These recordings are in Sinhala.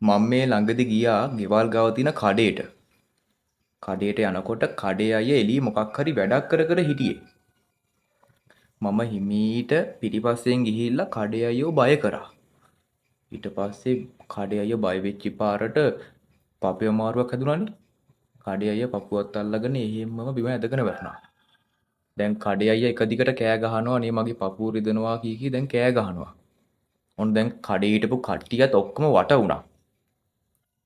මම මේ ළඟදි ගියා ගෙවල් ගාව තියෙන කඩේට. කඩේට යනකොට කඩේ අය එළියේ මොකක් හරි වැඩක් කර කර හිටියේ. මම හිමීට පිටිපස්සෙන් ගිහිල්ලා කඩේ අයියෝ බය කරා. ඊට පස්සේ කඩේ අයියෝ බය වෙච්ච පාරට පපුවේ අමාරුවක් හැදුනානේ. කඩේ අයියා පපුවත් අල්ලගෙන එහෙම්මම බිම ඇදගෙන වැටුණා. දැන් කඩේ අයියා එක දිගට කෑ ගහනවා නේ මගේ පපුව රිදෙනවා කී කී දැන් කෑ ගහනවා. ඔන්න දැන් කඩේ හිටපු කට්ටියත් ඔක්කොම වට වුණා.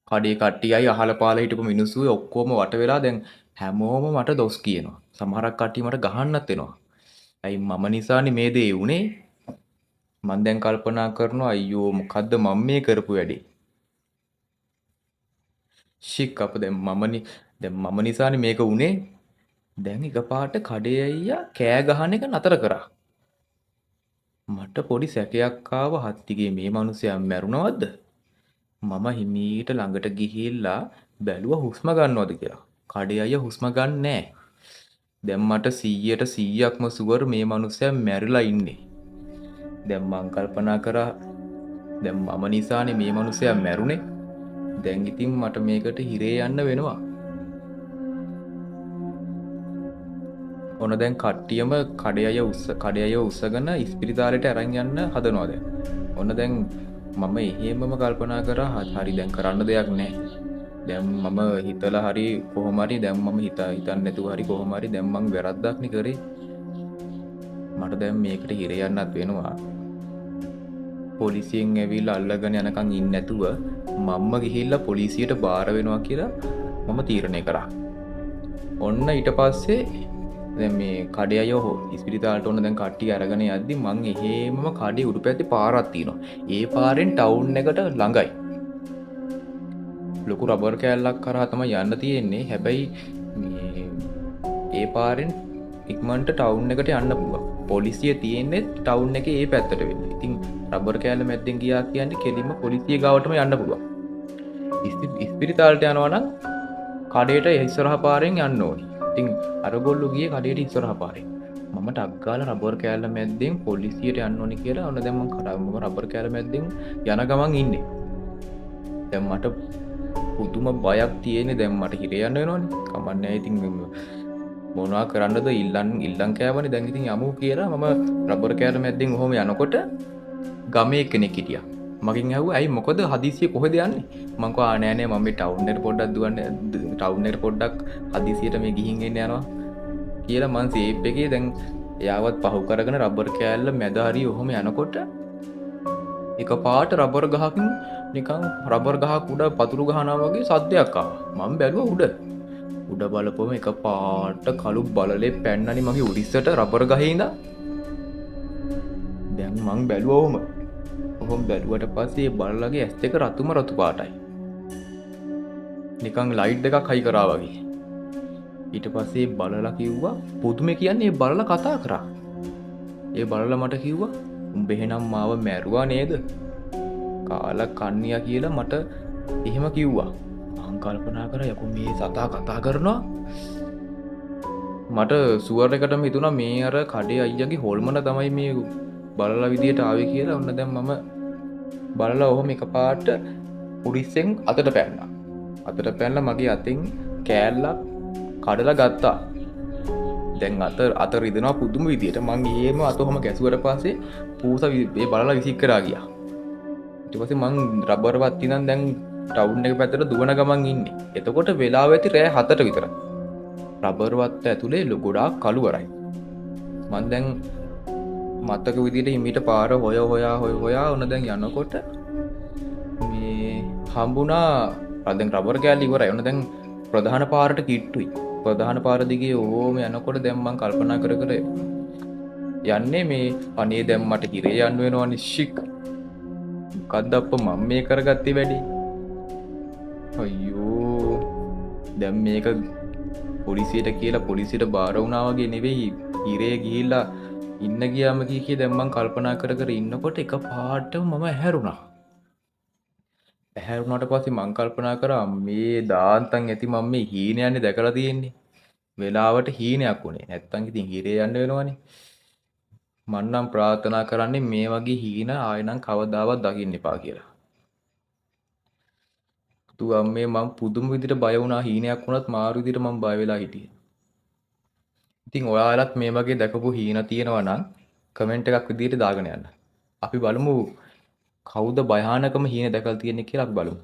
කඩේ කට්ටියයි අහල පහල හිටපු මිනිස්සුයි ඔක්කොම වට වෙලා දැන් හැමෝම මට දොස් කියනවා. සමහරක් කට්ටිය මට ගහන්නත් එනවා. ඇයි මම නිසානේ මේ දේ වුනේ? මං දැන් කල්පනා කරනවා අයියෝ මොකද්ද මම මේ කරපු වැඩේ? ෂික් අප දැන් මම නිසානේ මේක වුනේ. දැන් එකපාරට කඩේ අයියා කෑ ගහන එක නතර කරා. මට පොඩි සැකයක් ආවා හත්තිගේ මේ මිනිස්සයා මැරුණවද? මම හිමීට ළඟට ගිහිල්ලා බැලුවා හුස්ම ගන්නවද කියලා. කඩේ අයියා හුස්ම ගන්නෑ. දැන් මට 100%ක්ම ෂුවර් මේ මිනිස්සයා මැරිලා ඉන්නේ. දැන් මං කල්පනා කරා දැන් මම නිසානේ මේ මිනිස්සයා මැරුණේ. දැන් ඉතින් මට මේකට හිරේ යන්න වෙනවා. ඔන්න දැන් කට්ටියම කඩේ අය උස්සගෙන ඉස්පිරිතාලෙට අරන් යන්න හදනවා දැන්. ඔන්න දැන් මම එහෙමම කල්පනා කරා හරි දැන් කරන්න දෙයක් නැහැ. දැන් මම හිතලා හරි කොහොම හරි දැන් මම හිතන්නේ නැතුව හරි කොහොම හරි දැන් මං වැරද්දක් නේ කරේ. මට දැන් මේකට හිරේ යන්නත් වෙනවා. පොලිසියෙන් ඇවිල්ලා අල්ලගෙන යනකම් ඉන්නේ නැතුව මම්ම ගිහිල්ලා පොලිසියට බාර වෙනවා කියලා මම තීරණය කරා. ඔන්න ඊට පස්සේ දැන් මේ කඩේ අයෝ ඉස්පිරිතාලට ඔන්න දැන් කට්ටිය අරගෙන යද්දි මං එහෙමම කඩේ උඩු පැත්තේ පාරක් තියෙනවා. ඒ පාරෙන් ටවුන් එකට ළඟයි. ලොකු රබර් කෑල්ලක් කරා තමයි යන්න තියෙන්නේ. හැබැයි මේ ඒ පාරෙන් ඉක්මනට ටවුන් එකට යන්න පුළුවන්. පොලිසිය තියෙන්නේ ටවුන් එකේ ඒ පැත්තට වෙන්නේ. ඉතින් රබර් කෑල්ල මැද්දෙන් ගියා කියන්නේ කෙලින්ම පොලිසිය ගාවටම යන්න පුළුවන්. ඉස්පිරිතාලට යනවා නම් කඩේට ඉස්සරහ පාරෙන් යන්න ඕනි. ඉතින් අරගොල්ලෝ ගියේ කඩේට ඉස්සරහ පාරෙන්. මම ටක් ගාලා රබර් කෑල්ල මැද්දෙන් පොලිසියට යන්න ඕනි කියලා ඔන්න දැන් මම රබර් කෑල්ල මැද්දෙන් යන ගමන් ඉන්නේ. දැන් මට පුදුම බයක් තියෙන්නේ දැන් මට හිරේ යන්න වෙනවනේ. කමන්නේ ඉතින් මොනවා කරන්නද ඉල්ලන් කෑවනේ දැන් ඉතින් යමු කියලා මම රබර් කෑල්ල මැද්දෙන් ඔහොම යනකොට ගමේ කෙනෙක් හිටියා. මගෙන් ඇහුවා ඇයි මොකද හදිසියෙ කොහෙද යන්නේ? මං කිව්වා නෑ නෑ මම මේ ටවුන් එකට පොඩ්ඩක් දුවන්න ටවුන් එකට පොඩ්ඩක් හදිසියට මේ ගිහින් එන්න යනවා කියලා මං සේප් එකේ දැන් එයාවත් පහු කරගෙන රබර් කෑල්ල මැද හරි ඔහොම යනකොට එකපාරට රබර් ගහකින් නිකන් රබර් ගහක් උඩ පතුරු ගහනවා වගේ සද්දයක් ආවා. මම බැලුවා උඩ බලපුවම එකපාරට කළු බලලේ පැන්නනි මගේ උරිස්සට රබර් ගහේ ඉඳන්. දැන් මං බැලුවා ඔහොම බැලුවට පස්සේ බලලගේ ඇස් දෙක රතු පාටයි. නිකන් ලයිට් එකක් හයි කරා වගේ. ඊට පස්සේ බලලා කිව්වා පුදුමේ කියන්නේ බලලා කතා කරා. ඒ බලලා මට කිව්වා උඹ එහෙනම් මාව මැරුවා නේද? කාලා කන්නියා කියලා මට එහෙම කිව්වා. මං කල්පනා කරා යකෝ මේ සතා කතා කරනවා. මට සුවර් එකටම හිතුණා මේ අර කඩේ අයියාගේ හොල්මන තමයි මේ බලලා විදියට ආවේ කියලා. ඔන්න දැන් මම බලලා ඔහොම එකපාරට උරිස්සෙන් අතට පැන්නා. අතට පැනලා මගේ අතින් කෑල්ලක් කඩලා ගත්තා. දැන් අත රිදෙනවා පුදුම විදියට. මං එහෙම අත ඔහොම ගැසුවට පස්සේ පූසා ඒ බලලා විසික් කරා ගියා. ඊට පස්සේ මං රබර් වත්ති නම් දැන් ටවුන් එක පැත්තට දුවන ගමන් ඉන්නේ. එතකොට වෙලාව ඇති රෑ 7ට විතර. රබර් වත්ත ඇතුලේ ගොඩාක් කළුවරයි. මං දැන් මතක විදියට හිමීට පාර හොයා ඔන්න දැන් යනකොට මේ හම්බුණා දැන් රබර් කෑල්ල ඉවරයි. ඔන්න දැන් ප්‍රධාන පාරට කිට්ටුයි. ප්‍රධාන පාර දිගේ ඕම යනකොට දැන් මං කල්පනා කර යන්නේ මේ අනේ දැන් මට හිරේ යන්න වෙනවනේ ෂික්. මොකද්ද අප්ප මම මේ කරගත්තේ වැඩේ? අයියෝ දැන් මේක පොලිසියට කියලා පොලිසියට බාර වුණා වගේ නෙවෙයි. හිරේ ගිහිල්ලා ඉන්න ගියාම කී දැන් මං කල්පනා කර ඉන්නකොට එකපාරටම මම ඇහැරුණා. ඇහැරුණාට පස්සේ මං කල්පනා කරා මේ දාන්තන් ඇති මම මේ හීනයන්නේ දැකලා තියෙන්නේ. වෙලාවට හීනයක් උනේ. නැත්තම් ඉතින් හිරේ යන්න වෙනවනේ. මං නම් ප්‍රාර්ථනා කරන්නේ මේ වගේ හීන ආයෙ නම් කවදාවත් දකින්න එපා කියලා. මේ මම පුදුම විදිහට බය වුණා. හීනයක් වුණත් මාරු විදිහට මම බය වෙලා හිටියේ. ඉතින් ඔයාලත් මේ වගේ දැකපු හීන තියෙනවා නම් කමෙන්ට් එකක් විදිහට දාගෙන යන්න. අපි බලමු කවුද භයානකම හීන දැකලා තියෙන්නේ කියලා අපි බලමු.